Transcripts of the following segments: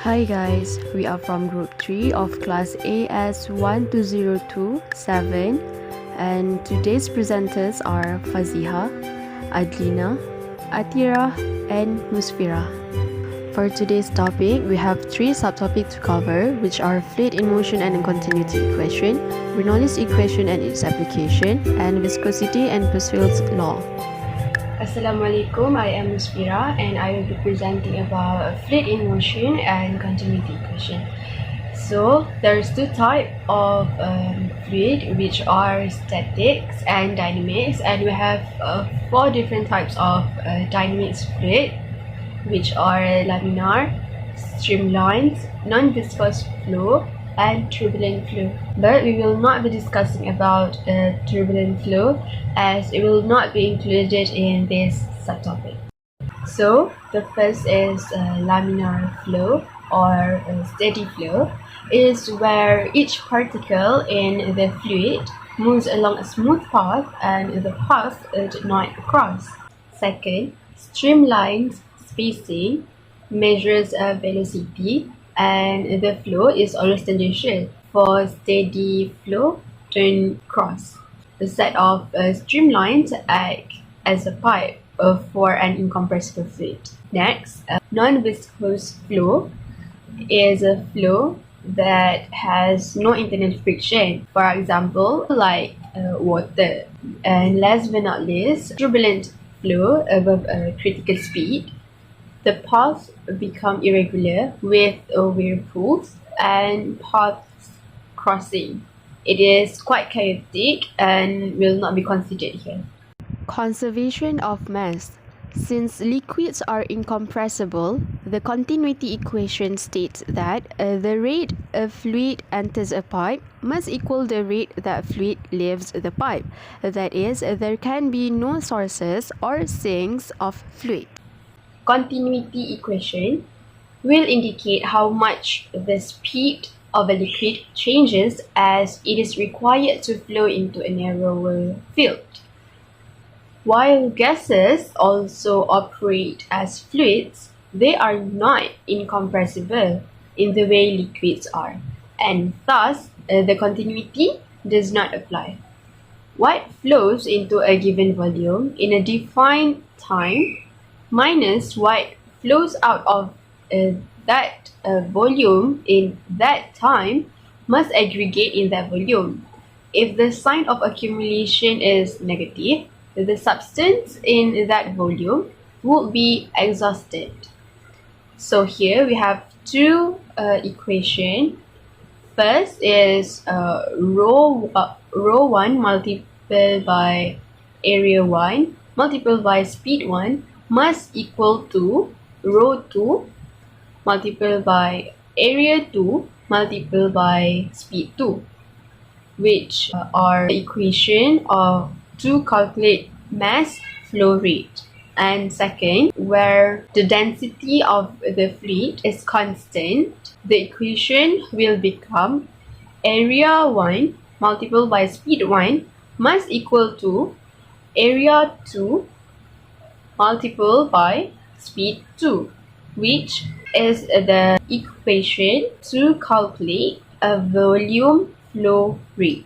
Hi guys, we are from group 3 of class AS12027 and today's presenters are Faziha, Adlina, Atira and Musfira. For today's topic, we have 3 subtopics to cover, which are fluid in motion and continuity equation, Bernoulli's equation and its application, and viscosity and Pascal's law. Assalamualaikum, I am Musfira and I will be presenting about fluid in motion and continuity equation. So there's 2 types of fluid, which are statics and dynamics, and we have 4 different types of dynamics fluid, which are laminar, streamlined, non-viscous flow, and turbulent flow. But we will not be discussing about turbulent flow as it will not be included in this subtopic. So the first is laminar flow or steady flow. It is where each particle in the fluid moves along a smooth path and the path did not cross. Second, streamlined spacing measures velocity and the flow is always tangential. For steady flow, don't cross. The set of streamlines act as a pipe for an incompressible fluid. Next, non-viscous flow is a flow that has no internal friction. For example, like water. And last but not least, turbulent flow above a critical speed. The paths become irregular with whirlpools and paths crossing. It is quite chaotic and will not be considered here. Conservation of mass. Since liquids are incompressible, the continuity equation states that the rate a fluid enters a pipe must equal the rate that fluid leaves the pipe. That is, there can be no sources or sinks of fluid. Continuity equation will indicate how much the speed of a liquid changes as it is required to flow into a narrower field. While gases also operate as fluids, they are not incompressible in the way liquids are, and thus the continuity does not apply. What flows into a given volume in a defined time minus what flows out of that volume in that time must aggregate in that volume. If the sign of accumulation is negative, the substance in that volume would be exhausted. So here we have 2 equations. First is rho 1 multiplied by area 1 multiplied by speed 1 must equal to rho 2 multiplied by area 2 multiplied by speed 2, which are the equation to calculate mass flow rate. And second, where the density of the fluid is constant, the equation will become area 1 multiplied by speed 1 must equal to area 2 multiplied by speed 2, which is the equation to calculate a volume flow rate.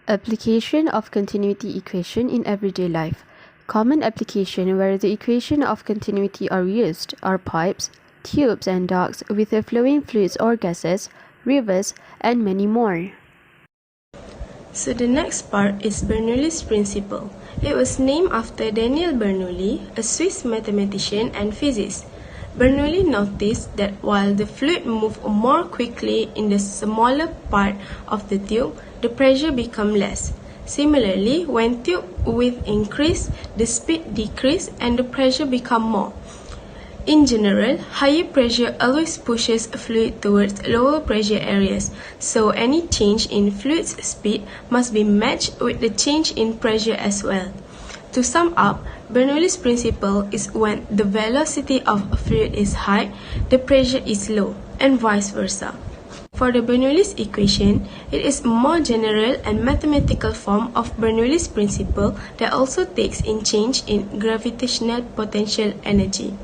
Application of continuity equation in everyday life. Common application where the equation of continuity are used are pipes, tubes and ducts with flowing fluids or gases, rivers, and many more. So the next part is Bernoulli's principle. It was named after Daniel Bernoulli, a Swiss mathematician and physicist. Bernoulli noticed that while the fluid moved more quickly in the smaller part of the tube, the pressure became less. Similarly, when tube width increased, the speed decreased and the pressure became more. In general, higher pressure always pushes a fluid towards lower pressure areas, so any change in fluid's speed must be matched with the change in pressure as well. To sum up, Bernoulli's principle is when the velocity of a fluid is high, the pressure is low, and vice versa. For the Bernoulli's equation, it is a more general and mathematical form of Bernoulli's principle that also takes in change in gravitational potential energy.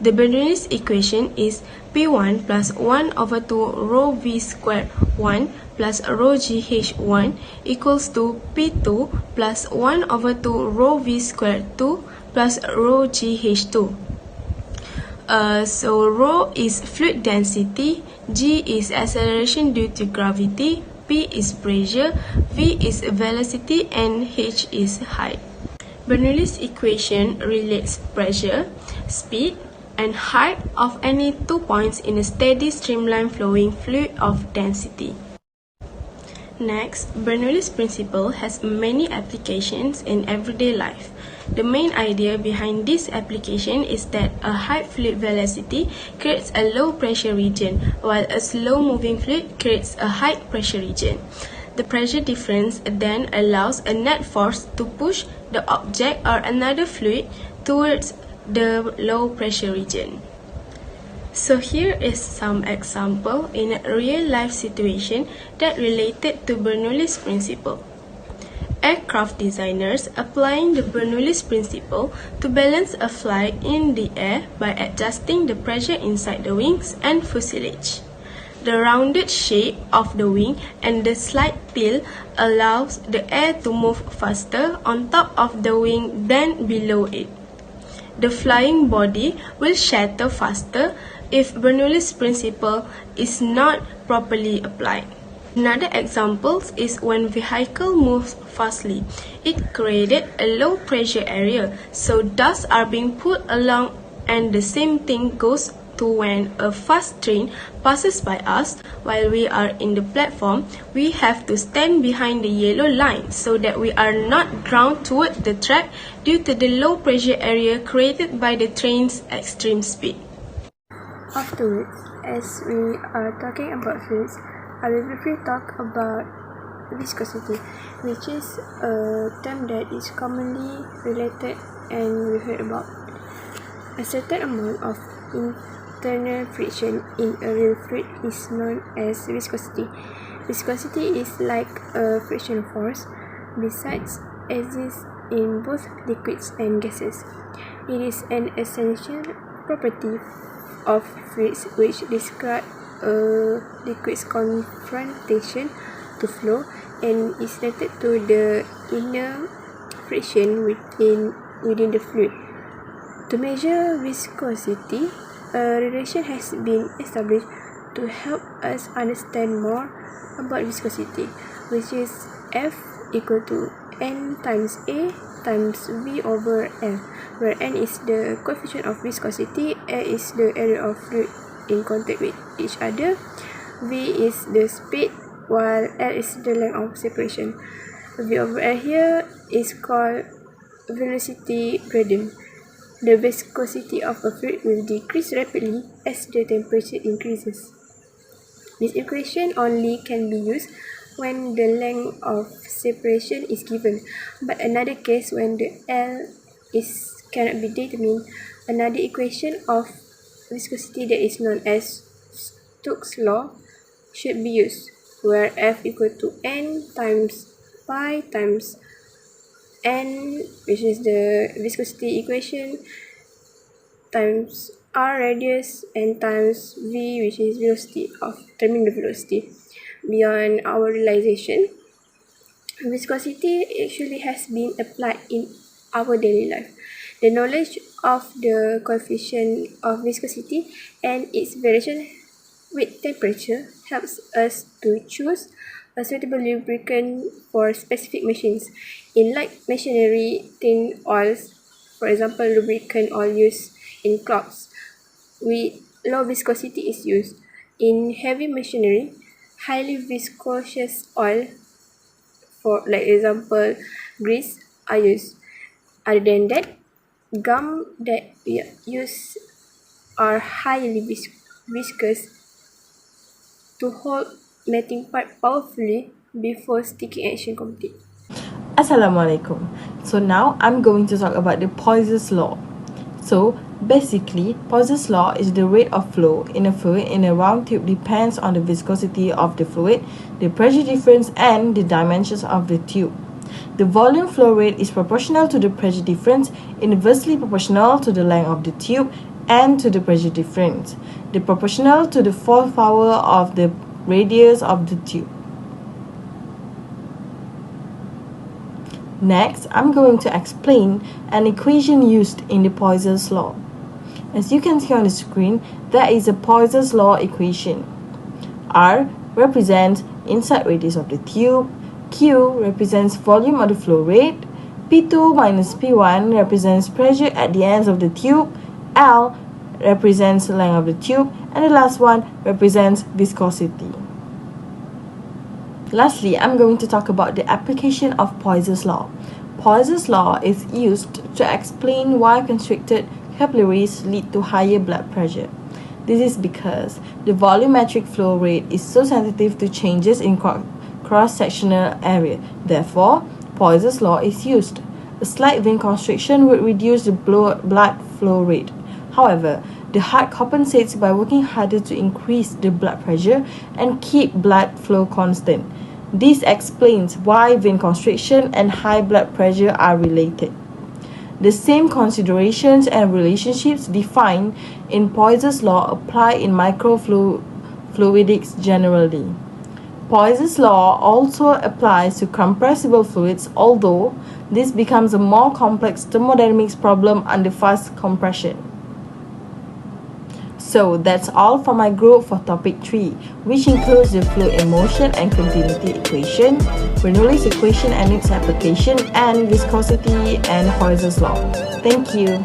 The Bernoulli's equation is P1 plus 1 over 2 rho V squared 1 plus rho GH1 equals to P2 plus 1 over 2 rho V squared 2 plus rho GH2. So rho is fluid density, G is acceleration due to gravity, P is pressure, V is velocity, and H is height. Bernoulli's equation relates pressure, speed, and height of any 2 points in a steady streamline flowing fluid of density. Next, Bernoulli's principle has many applications in everyday life. The main idea behind this application is that a high fluid velocity creates a low pressure region, while a slow moving fluid creates a high pressure region. The pressure difference then allows a net force to push the object or another fluid towards the low pressure region. So here is some example in a real life situation that related to Bernoulli's principle. Aircraft designers applying the Bernoulli's principle to balance a flight in the air by adjusting the pressure inside the wings and fuselage. The rounded shape of the wing and the slight tilt allows the air to move faster on top of the wing than below it. The flying body will shatter faster if Bernoulli's principle is not properly applied. Another example is when vehicle moves fastly. It created a low pressure area, so dust are being put along, and the same thing goes to when a fast train passes by us while we are in the platform. We have to stand behind the yellow line so that we are not drawn toward the track due to the low pressure area created by the train's extreme speed. Afterwards, as we are talking about fluids, I will briefly talk about viscosity, which is a term that is commonly related and we heard about. A certain amount of internal friction in a real fluid is known as viscosity. Viscosity is like a friction force, besides exists in both liquids and gases. It is an essential property of fluids which describe a liquid's confrontation to flow and is related to the inner friction within the fluid. To measure viscosity, a relation has been established to help us understand more about viscosity, which is F equal to N times A times V over L, where N is the coefficient of viscosity, A is the area of fluid in contact with each other, V is the speed, while L is the length of separation. V over L here is called velocity gradient. The viscosity of a fluid will decrease rapidly as the temperature increases. This equation only can be used when the length of separation is given, but another case when the L cannot be determined, another equation of viscosity that is known as Stokes' law should be used, where F equal to N times pi times N, which is the viscosity equation, times R radius, and times V, which is velocity of terminal velocity. Beyond our realization, viscosity actually has been applied in our daily life. The knowledge of the coefficient of viscosity and its variation with temperature helps us to choose a suitable lubricant for specific machines. In light machinery, tin oils, for example, lubricant oil used in clocks with low viscosity is used. In heavy machinery, highly viscous oil, for like example grease, are used. Other than that, gum that we use are highly viscous to hold melting part powerfully before sticking action complete. Assalamualaikum. So now I'm going to talk about the Poisson's law. So basically, Poisson's law is the rate of flow in a fluid in a round tube depends on the viscosity of the fluid, the pressure difference, and the dimensions of the tube. The volume flow rate is proportional to the pressure difference, inversely proportional to the length of the tube, and to the pressure difference, the proportional to the fourth power of the radius of the tube. Next, I'm going to explain an equation used in the Poisson's law. As you can see on the screen, there is a Poisson's law equation. R represents inside radius of the tube, Q represents volume of the flow rate, P2 minus P1 represents pressure at the ends of the tube, L represents length of the tube, and the last one represents viscosity. Lastly, I'm going to talk about the application of Poisson's law. Poisson's law is used to explain why constricted capillaries lead to higher blood pressure. This is because the volumetric flow rate is so sensitive to changes in cross-sectional area. Therefore, Poisson's law is used. A slight vein constriction would reduce the blood flow rate. However, the heart compensates by working harder to increase the blood pressure and keep blood flow constant. This explains why vein constriction and high blood pressure are related. The same considerations and relationships defined in Poisson's law apply in microfluidics generally. Poisson's law also applies to compressible fluids, although this becomes a more complex thermodynamics problem under fast compression. So that's all for my group for topic 3, which includes the fluid in motion and continuity equation, Bernoulli's equation and its application, and viscosity and Poisson's law. Thank you.